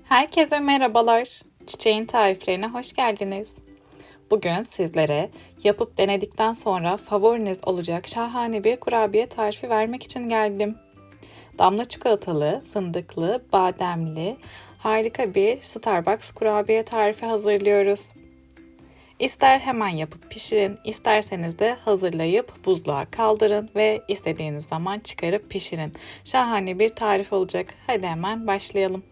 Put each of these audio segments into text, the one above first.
Herkese merhabalar. Çiçeğin tariflerine hoş geldiniz. Bugün sizlere yapıp denedikten sonra favoriniz olacak şahane bir kurabiye tarifi vermek için geldim. Damla çikolatalı, fındıklı, bademli harika bir Starbucks kurabiye tarifi hazırlıyoruz. İster hemen yapıp pişirin, isterseniz de hazırlayıp buzluğa kaldırın ve istediğiniz zaman çıkarıp pişirin. Şahane bir tarif olacak. Hadi hemen başlayalım.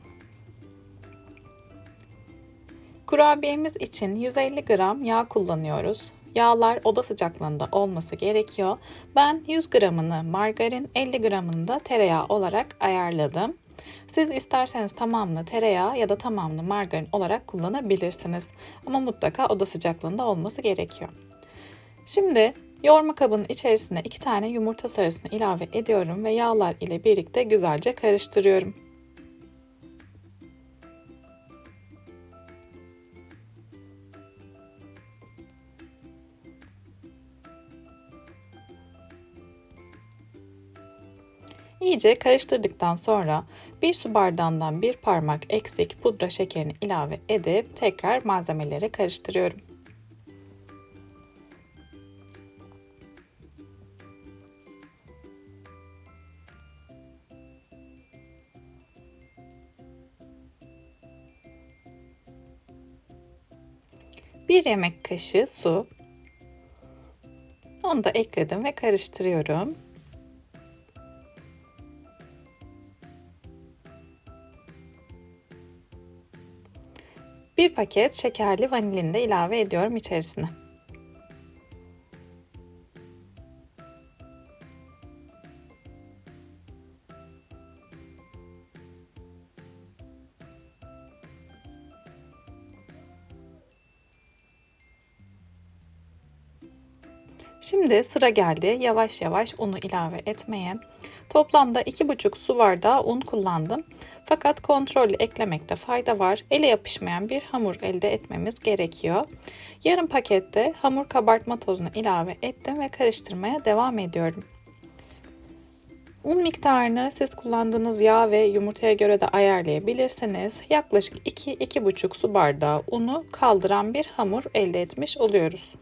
Kurabiyemiz için 150 gram yağ kullanıyoruz. Yağlar oda sıcaklığında olması gerekiyor. Ben 100 gramını margarin, 50 gramını da tereyağı olarak ayarladım. Siz isterseniz tamamını tereyağı ya da tamamını margarin olarak kullanabilirsiniz. Ama mutlaka oda sıcaklığında olması gerekiyor. Şimdi yoğurma kabının içerisine 2 tane yumurta sarısını ilave ediyorum ve yağlar ile birlikte güzelce karıştırıyorum. İyice karıştırdıktan sonra bir su bardağından bir parmak eksik pudra şekerini ilave edip tekrar malzemelere karıştırıyorum. Bir yemek kaşığı su. Onu da ekledim ve karıştırıyorum. Bir paket şekerli vanilini de ilave ediyorum içerisine. Şimdi sıra geldi yavaş yavaş unu ilave etmeye. Toplamda 2,5 su bardağı un kullandım. Fakat kontrollü eklemekte fayda var. Ele yapışmayan bir hamur elde etmemiz gerekiyor. Yarım pakette hamur kabartma tozunu ilave ettim ve karıştırmaya devam ediyorum. Un miktarını siz kullandığınız yağ ve yumurtaya göre de ayarlayabilirsiniz. Yaklaşık 2-2,5 su bardağı unu kaldıran bir hamur elde etmiş oluyoruz.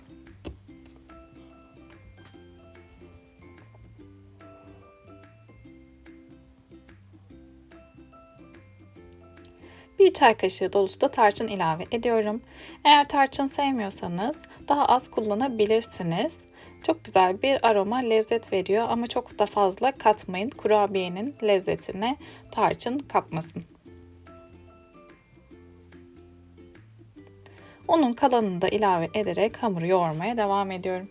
Bir çay kaşığı dolusu da tarçın ilave ediyorum. Eğer tarçın sevmiyorsanız daha az kullanabilirsiniz. Çok güzel bir aroma, lezzet veriyor ama çok da fazla katmayın. Kurabiyenin lezzetine tarçın kapmasın. Unun kalanını da ilave ederek hamuru yoğurmaya devam ediyorum.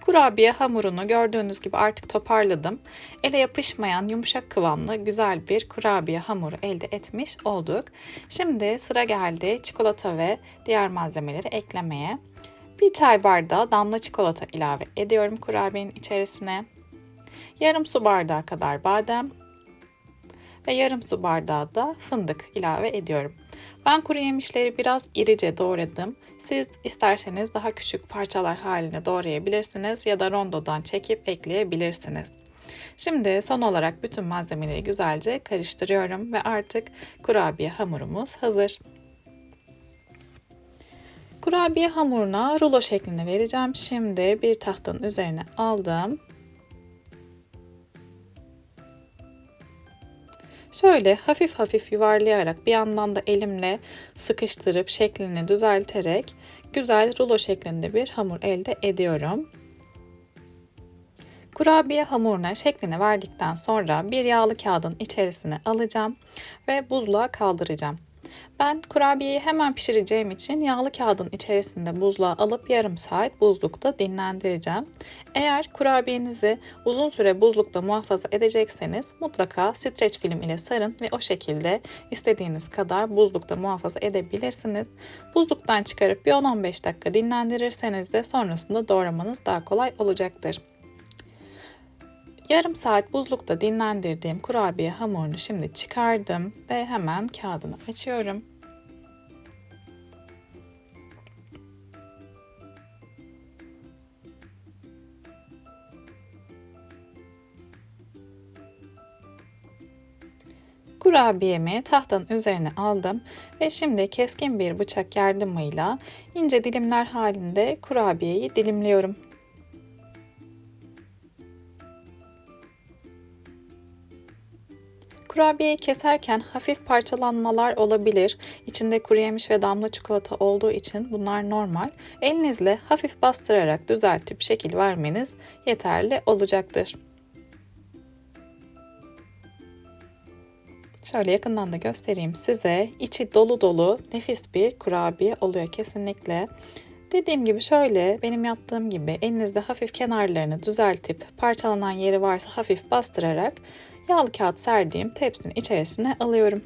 Kurabiye hamurunu gördüğünüz gibi artık toparladım. Ele yapışmayan yumuşak kıvamlı güzel bir kurabiye hamuru elde etmiş olduk. Şimdi sıra geldi çikolata ve diğer malzemeleri eklemeye. Bir çay bardağı damla çikolata ilave ediyorum kurabiyenin içerisine. Yarım su bardağı kadar badem ve yarım su bardağı da fındık ilave ediyorum. Ben kuru yemişleri biraz irice doğradım. Siz isterseniz daha küçük parçalar haline doğrayabilirsiniz ya da rondodan çekip ekleyebilirsiniz. Şimdi son olarak bütün malzemeleri güzelce karıştırıyorum ve artık kurabiye hamurumuz hazır. Kurabiye hamuruna rulo şeklini vereceğim. Şimdi bir tahtanın üzerine aldım. Şöyle hafif hafif yuvarlayarak bir yandan da elimle sıkıştırıp şeklini düzelterek güzel rulo şeklinde bir hamur elde ediyorum. Kurabiye hamuruna şeklini verdikten sonra bir yağlı kağıdın içerisine alacağım ve buzluğa kaldıracağım. Ben kurabiyeyi hemen pişireceğim için yağlı kağıdın içerisinde buzluğa alıp yarım saat buzlukta dinlendireceğim. Eğer kurabiyenizi uzun süre buzlukta muhafaza edecekseniz mutlaka streç film ile sarın ve o şekilde istediğiniz kadar buzlukta muhafaza edebilirsiniz. Buzluktan çıkarıp bir 10-15 dakika dinlendirirseniz de sonrasında doğramanız daha kolay olacaktır. Yarım saat buzlukta dinlendirdiğim kurabiye hamurunu şimdi çıkardım ve hemen kağıdını açıyorum. Kurabiyemi tahtanın üzerine aldım ve şimdi keskin bir bıçak yardımıyla ince dilimler halinde kurabiyeyi dilimliyorum. Kurabiyeyi keserken hafif parçalanmalar olabilir. İçinde kuru yemiş ve damla çikolata olduğu için bunlar normal. Elinizle hafif bastırarak düzeltip şekil vermeniz yeterli olacaktır. Şöyle yakından da göstereyim size. İçi dolu dolu nefis bir kurabiye oluyor kesinlikle. Dediğim gibi şöyle benim yaptığım gibi elinizde hafif kenarlarını düzeltip parçalanan yeri varsa hafif bastırarak yağlı kağıt serdiğim tepsinin içerisine alıyorum.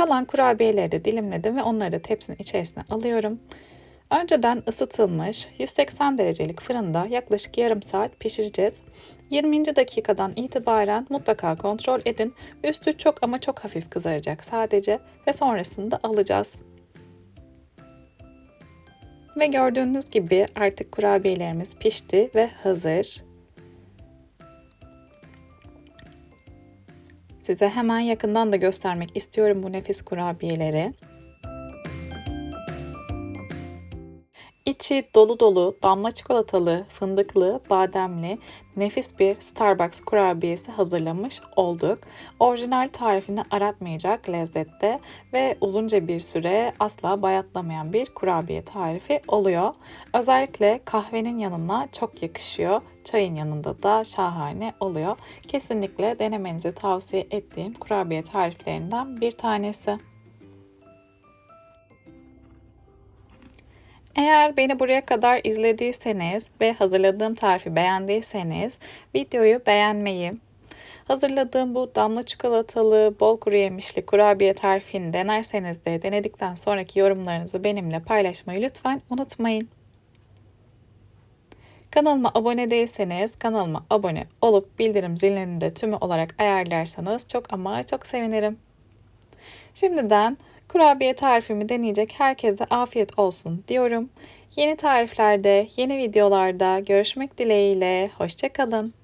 Kalan kurabiyeleri de dilimledim ve onları da tepsinin içerisine alıyorum. Önceden ısıtılmış 180 derecelik fırında yaklaşık yarım saat pişireceğiz. 20. dakikadan itibaren mutlaka kontrol edin. Üstü çok ama çok hafif kızaracak sadece ve sonrasında alacağız. Ve gördüğünüz gibi artık kurabiyelerimiz pişti ve hazır. Size hemen yakından da göstermek istiyorum bu nefis kurabiyeleri. İçi dolu dolu, damla çikolatalı, fındıklı, bademli, nefis bir Starbucks kurabiyesi hazırlamış olduk. Orijinal tarifini aratmayacak lezzette ve uzunca bir süre asla bayatlamayan bir kurabiye tarifi oluyor. Özellikle kahvenin yanına çok yakışıyor. Çayın yanında da şahane oluyor. Kesinlikle denemenizi tavsiye ettiğim kurabiye tariflerinden bir tanesi. Eğer beni buraya kadar izlediyseniz ve hazırladığım tarifi beğendiyseniz videoyu beğenmeyi, hazırladığım bu damla çikolatalı, bol kuru yemişli kurabiye tarifini denerseniz de denedikten sonraki yorumlarınızı benimle paylaşmayı lütfen unutmayın. Kanalıma abone değilseniz kanalıma abone olup bildirim zilini de tümü olarak ayarlarsanız çok ama çok sevinirim. Şimdiden kurabiye tarifimi deneyecek herkese afiyet olsun diyorum. Yeni tariflerde, yeni videolarda görüşmek dileğiyle. Hoşça kalın.